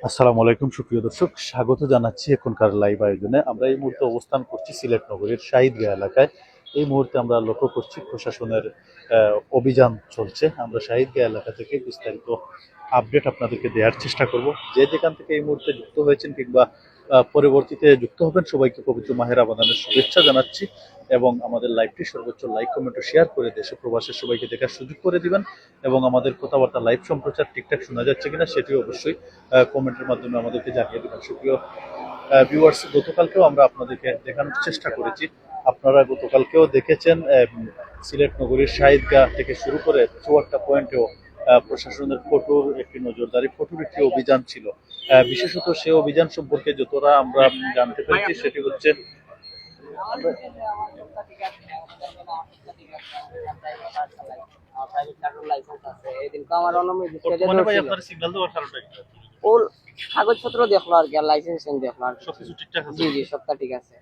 আসসালামু আলাইকুম সুপ্রিয় দর্শক, স্বাগত জানাচ্ছি এখনকার লাইভ আয়োজনে। আমরা এই মুহূর্তে অবস্থান করছি সিলেট নগরীর শাহিদগাঁ এলাকায়। এই মুহূর্তে আমরা লক্ষ্য করছি প্রশাসনের অভিযান চলছে। আমরা শাহিদগাঁ এলাকা থেকে বিস্তারিত আপডেট আপনাদেরকে দেওয়ার চেষ্টা করব। যে যেখান থেকে এই মুহূর্তে যুক্ত হয়েছেন কিংবা পরবর্তীতে যুক্ত হবেন, সবাইকে পবিত্র মাহে রমাদানের শুভেচ্ছা জানাচ্ছি এবং আমাদের লাইভটি সর্বোচ্চ লাইক কমেন্ট ও শেয়ার করে দেশে প্রবাসের সবাইকে দেখার সুযোগ করে দিবেন এবং আমাদের কথাবার্তা লাইভ সম্প্রচার ঠিকঠাক শোনা যাচ্ছে কিনা সেটিও অবশ্যই কমেন্টের মাধ্যমে আমাদেরকে জানিয়ে দেবেন। সুপ্রিয় ভিউয়ার্স, গতকালকেও আমরা আপনাদেরকে দেখানোর চেষ্টা করেছি। আপনারা গতকালকেও দেখেছেন সিলেট নগরীর শাহিদগাঁ থেকে শুরু করে চুয়াট্টা পয়েন্টেও প্রশাসনের কঠোর একটি নজরদারি, কঠোর একটি অভিযান ছিল। বিশেষত সে অভিযান সম্পর্কে যতটা আমরা জানতে পেরেছি সেটি হচ্ছে বর্তমানে ভাই আপনার সিগন্যাল দেওয়ার কারণটা কি? ও কাগজপত্র দেখলো আর কি, আর লাইসেন্স দেখলো আর সবকিছু ঠিকঠাক আছে? জি জি, সবটা ঠিক আছে।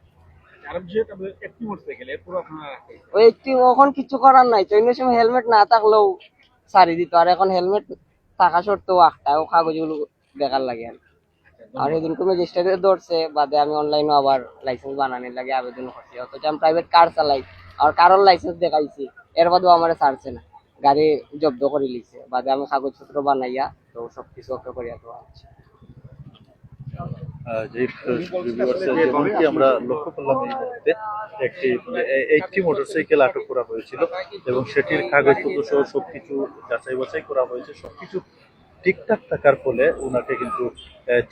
ওই ওই একটু ওখন কিছু করার নাই তো, অন্য সময় হেলমেট না থাকলেও সারি দিত, আর এখন হেলমেট থাকা সত্ত্বেও একটা ও কাগজগুলো বেকার লাগে আর কি। আর সেদিনকে ম্যাজিস্ট্রেটে ধরছে, বাদে আমি অনলাইনে আবার লাইসেন্স বানানোর লাগে আবেদন করছি, অথচ আমি প্রাইভেট কার চালাই আর কারোর লাইসেন্স দেখাইছি, এর বাদেও আমার ছাড়ছে না, গাড়ি জব্দ করে লিখছে, বাদে আমি কাগজপত্র বানাইয়া তো সবকিছু ওকে করিয়া দেওয়া হচ্ছে। যেমনটি আমরা লক্ষ্য করলাম, এই মুহূর্তে একটি মোটরসাইকেল আটক করা হয়েছিল এবং সেটির কাগজপত্র সহ সবকিছু যাচাই বাছাই করা হয়েছে। সবকিছু ঠিকঠাক থাকার ফলে ওনাকে কিন্তু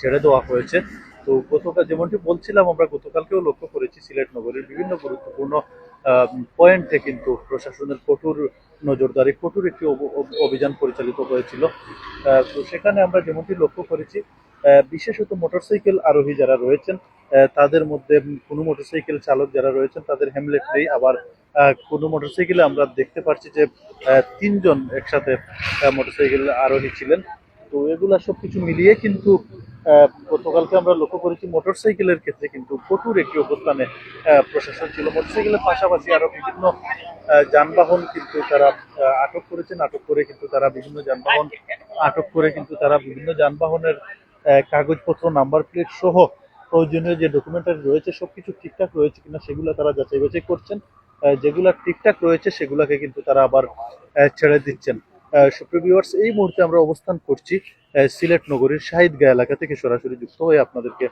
ছেড়ে দেওয়া হয়েছে। তো গতকাল যেমনটি বলছিলাম, আমরা গতকালকেও লক্ষ্য করেছি সিলেট নগরীর বিভিন্ন গুরুত্বপূর্ণ পয়েন্টে কিন্তু প্রশাসনের কঠোর নজরদারি, কঠোর একটি অভিযান পরিচালিত হয়েছিল। তো সেখানে আমরা যেমনটি লক্ষ্য করেছি, বিশেষত মোটরসাইকেল আরোহী যারা রয়েছেন তাদের মধ্যে কোনো মোটরসাইকেল চালক যারা রয়েছেন তাদের হেলমেট নেই। আবার কোনো মোটরসাইকেলে আমরা দেখতে পাচ্ছি যে তিনজন একসাথে মোটরসাইকেল আরোহী ছিলেন। তো এগুলা সবকিছু মিলিয়ে কিন্তু গতকালকে আমরা লক্ষ্য করেছি মোটরসাইকেলের ক্ষেত্রে কিন্তু কঠোর একটি অবস্থানে প্রশাসন ছিল। মোটরসাইকেলের পাশাপাশি আরো বিভিন্ন যানবাহন কিন্তু তারা আটক করেছেন। আটক করে কিন্তু তারা বিভিন্ন যানবাহনের কাগজপত্র, নাম্বার প্লেট সহ প্রয়োজনীয় যে ডকুমেন্টারি রয়েছে সবকিছু ঠিকঠাক রয়েছে কিনা সেগুলো তারা যাচাই বাছাই করছেন। যেগুলা ঠিকঠাক রয়েছে সেগুলাকে কিন্তু তারা আবার ছেড়ে দিচ্ছেন। সুপ্রিয় ভিউয়ার্স, এই মুহূর্তে আমরা অবস্থান করছি সিলেট নগরীর শাহিদগাঁ এলাকা থেকে সরাসরি যুক্ত হয়ে আপনাদেরকে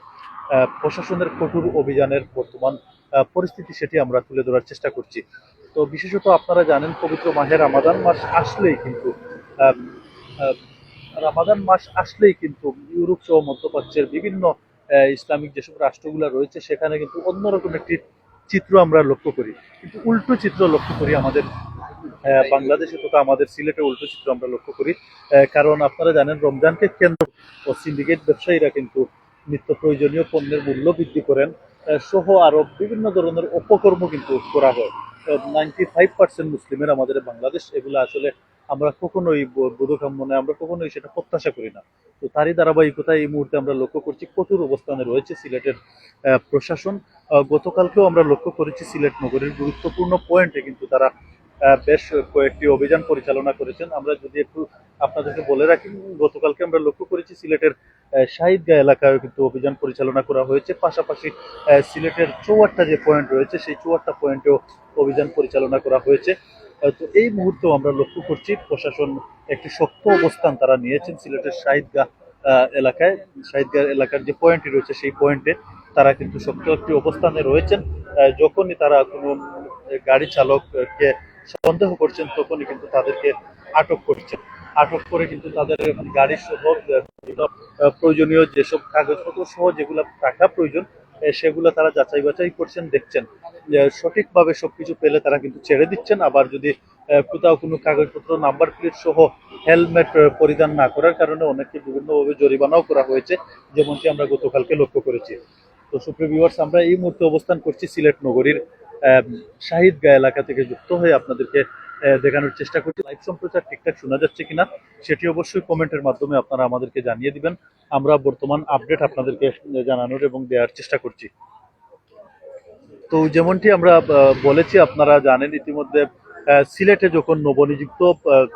প্রশাসনের কঠোর অভিযানের বর্তমান পরিস্থিতি সেটি আমরা তুলে ধরার চেষ্টা করছি। তো বিশেষত আপনারা জানেন, পবিত্র মাহে রমাদান মাস আসলেই কিন্তু আহ, আহ, রামাদান মাস আসলেই কিন্তু ইউরোপ সহ মধ্যপ্রাচ্যের বিভিন্ন ইসলামিক যেসব রাষ্ট্রগুলো রয়েছে সেখানে কিন্তু অন্যরকম একটি চিত্র আমরা লক্ষ্য করি, কিন্তু উল্টো চিত্র লক্ষ্য করি আমাদের বাংলাদেশে তথা আমাদের সিলেটে উল্টো চিত্র আমরা লক্ষ্য করি। কারণ আপনারা জানেন, রমজানকে কেন্দ্র ও সিন্ডিকেট ব্যবসায়ীরা কিন্তু নিত্য প্রয়োজনীয় পণ্যের মূল্য বৃদ্ধি করেন সহ আরো বিভিন্ন ধরনের অপকর্ম কিন্তু করা হয়। 95% মুসলিমের আমাদের বাংলাদেশ, এগুলো আসলে আমরা কখনোই বোধকাম্য নয়, আমরা কখনোই সেটা প্রত্যাশা করি না। তো তারই ধারাবাহিকতায় এই মুহূর্তে আমরা লক্ষ্য করছি কঠোর অবস্থানে রয়েছে সিলেটের প্রশাসন। গতকালকেও আমরা লক্ষ্য করেছি সিলেট নগরীর গুরুত্বপূর্ণ পয়েন্টে কিন্তু তারা বেশ কয়েকটি অভিযান পরিচালনা করেছেন। আমরা যদি একটু আপনাদেরকে বলে রাখি, গতকালকে আমরা লক্ষ্য করেছি সিলেটের শাহিদগাঁ এলাকায় কিন্তু অভিযান পরিচালনা করা হয়েছে। পাশাপাশি সিলেটের চৌয়াট্টা যে পয়েন্ট রয়েছে সেই চৌয়াট্টা পয়েন্টেও অভিযান পরিচালনা করা হয়েছে। তো এই মুহূর্তেও আমরা লক্ষ্য করছি প্রশাসন একটি শক্ত অবস্থান তারা নিয়েছেন সিলেটের শাহিদগাঁ এলাকায়। শাহিদগাঁ এলাকার যে পয়েন্টটি রয়েছে সেই পয়েন্টে তারা কিন্তু শক্ত একটি অবস্থানে রয়েছেন। যখনই তারা কোনো গাড়ি চালককে সন্দেহ করছেন তখনই কিন্তু তাদেরকে আটক করছেন। আটক করে কিন্তু তাদের গাড়ি সহ প্রয়োজনীয় যেসব কাগজপত্র সহ যেগুলো টাকা প্রয়োজন সেগুলো তারা যাচাই বাছাই করছেন, দেখছেন যে সঠিকভাবে সবকিছু পেলে তারা কিন্তু ছেড়ে দিচ্ছেন। আবার যদি কোথাও কোনো কাগজপত্র, নাম্বার প্লেট সহ হেলমেট পরিধান না করার কারণে অনেককে বিভিন্নভাবে জরিমানাও করা হয়েছে, যেমনটি আমরা গতকালকে লক্ষ্য করেছি। তো সুপ্রিয় ভিউয়ার্স, আমরা এই মুহূর্তে অবস্থান করছি সিলেট নগরীর শাহিদগাঁ এলাকা থেকে যুক্ত হয়ে আপনাদেরকে দেখানোর চেষ্টা করছি। লাইভ সম্প্রচার ঠিকঠাক শোনা যাচ্ছে কিনা সেটি অবশ্যই কমেন্টের মাধ্যমে আপনারা আমাদেরকে জানিয়ে দিবেন। আমরা বর্তমান আপডেট আপনাদেরকে জানানোর এবং দেওয়ার চেষ্টা করছি। তো যেমনটি আমরা বলেছি, আপনারা জানেন ইতিমধ্যে সিলেটে যখন নবনিযুক্ত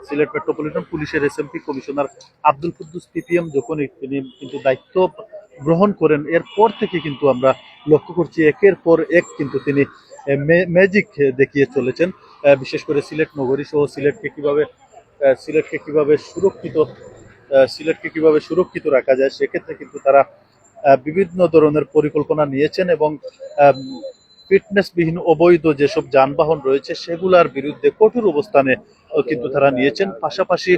সিলেট মেট্রোপলিটন পুলিশের SMP commissioner Abdul Quddus PPM যখন তিনি কিন্তু দায়িত্ব গ্রহণ করেন, এরপর থেকে কিন্তু আমরা লক্ষ্য করছি একের পর এক কিন্তু তিনি ম্যাজিক দেখিয়ে চলেছেন। বিশেষ করে সিলেট নগরী সহ সিলেটকে কিভাবে সুরক্ষিত রাখা যায়, সেক্ষেত্রে কিন্তু তারা বিভিন্ন ধরনের পরিকল্পনা নিয়েছেন এবং ফিটনেসবিহীন অবৈধ যেসব যানবাহন রয়েছে সেগুলার বিরুদ্ধে কঠোর অবস্থানে কিন্তু তারা নিয়েছেন। পাশাপাশি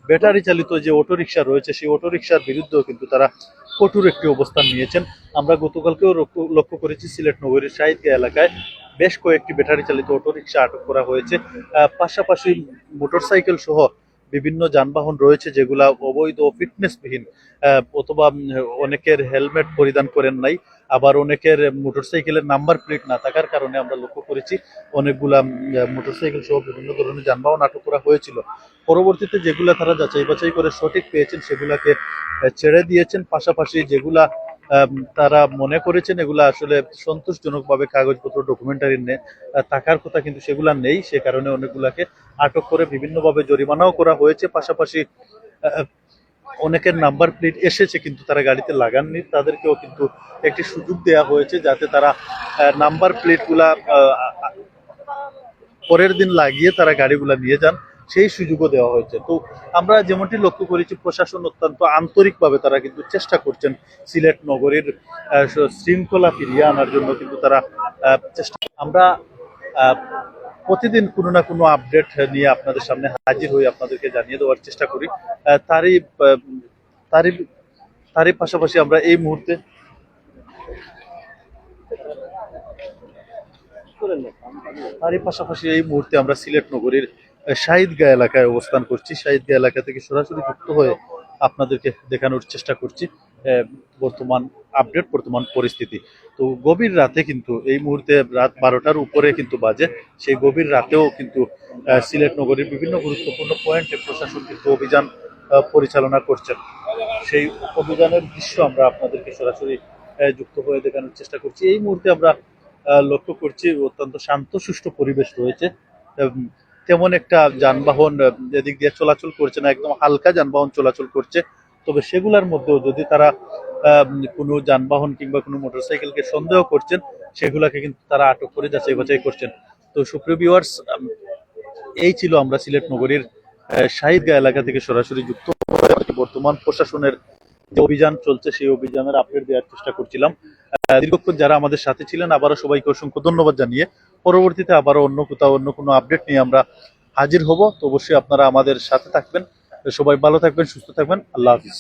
ব্যাটারি চালিত যে অটোরিকশা রয়েছে সেই অটোরিকশার বিরুদ্ধেও কিন্তু তারা কঠোর একটি অবস্থান নিয়েছেন। আমরা গতকালকেও লক্ষ্য করেছি সিলেট নগরীর শাহিদগাঁ এলাকায় বেশ কয়েকটি ব্যাটারি চালিত অটোরিকশা আটক করা হয়েছে। পাশাপাশি মোটরসাইকেল সহ বিভিন্ন যানবাহন রয়েছে যেগুলা অবৈধ ফিটনেসবিহীন, অথবা অনেকের হেলমেট পরিধান করেন নাই, আবার অনেকের মোটরসাইকেলের নাম্বার প্লেট না থাকার কারণে আমরা লক্ষ্য করেছি অনেকগুলা মোটরসাইকেল সহ বিভিন্ন ধরনের যানবাহন আটক করা হয়েছিল। পরবর্তীতে যেগুলা তারা যাচাই বাছাই করে সঠিক পেয়েছেন সেগুলাকে ছেড়ে দিয়েছেন। পাশাপাশি যেগুলা তারা মনে করেছেন এগুলা আসলে সন্তোষজনকভাবে কাগজপত্র ডকুমেন্টারি থাকার কথা কিন্তু সেগুলা নেই, সে কারণে অনেকগুলাকে আটক করে বিভিন্নভাবে জরিমানাও করা হয়েছে। পাশাপাশি অনেকের নাম্বার প্লেট এসেছে কিন্তু তারা গাড়িতে লাগাননি, তাদেরকেও কিন্তু একটি সুযোগ দেওয়া হয়েছে যাতে তারা নাম্বার প্লেটগুলা পরের দিন লাগিয়ে তারা গাড়িগুলা নিয়ে যান, সেই সুযোগও দেওয়া হয়েছে। তো আমরা যেমনটি লক্ষ্য করেছি প্রশাসন অত্যন্ত আন্তরিকভাবে তারা কিন্তু চেষ্টা করছেন সিলেট নগরীর শৃঙ্খলা ফিরিয়ে আনার জন্য, কিন্তু তারা চেষ্টা আমরা প্রতিদিন কোনো না কোনো আপডেট নিয়ে আপনাদের সামনে হাজির হয়ে আপনাদেরকে জানিয়ে দেওয়ার চেষ্টা করি। তারই তারই তারই পাশাপাশি আমরা এই মুহূর্তে আমরা সিলেট নগরীর শাহিদগাঁ এলাকায় অবস্থান করছি। শাহিদগাঁ এলাকা থেকে সরাসরি যুক্ত হয়ে আপনাদেরকে দেখানোর চেষ্টা করছি বর্তমান পরিস্থিতি। তো গভীর রাতে কিন্তু এই মুহূর্তে রাত 12টার উপরে কিন্তু বাজে, সেই গভীর রাতেও কিন্তু সিলেট নগরীর বিভিন্ন গুরুত্বপূর্ণ পয়েন্টে প্রশাসন কিন্তু অভিযান পরিচালনা করছেন। সেই অভিযানের দৃশ্য আমরা আপনাদেরকে সরাসরি যুক্ত হয়ে দেখানোর চেষ্টা করছি। এই মুহূর্তে আমরা লক্ষ্য করছি অত্যন্ত শান্তশিষ্ট পরিবেশ রয়েছে। তেমন একটা যানবাহন এদিক দিয়ে চলাচল করছে না, একদম হালকা যানবাহন চলাচল করছে। তবে সেগুলোর মধ্যেও যদি তারা কোনো যানবাহন কিংবা কোনো মোটরসাইকেলকে সন্দেহ করছেন সেগুলাকে কিন্তু তারা আটক করে যাচাই বাছাই করছেন। তো সুপ্রিয় ভিউয়ার্স, এই ছিল আমরা সিলেট নগরীর শাহিদগাঁ এলাকা থেকে সরাসরি যুক্ত বর্তমান প্রশাসনের যে অভিযান চলছে সেই অভিযানের আপডেট দেওয়ার চেষ্টা করছিলাম। দীর্ঘক্ষণ যারা আমাদের সাথে ছিলেন আবারও সবাইকে অসংখ্য ধন্যবাদ জানিয়ে পরবর্তীতে আবারও অন্য কোনো আপডেট নিয়ে আমরা হাজির হব। তো অবশ্যই আপনারা আমাদের সাথে থাকবেন। সবাই ভালো থাকবেন, সুস্থ থাকবেন। আল্লাহ হাফিজ।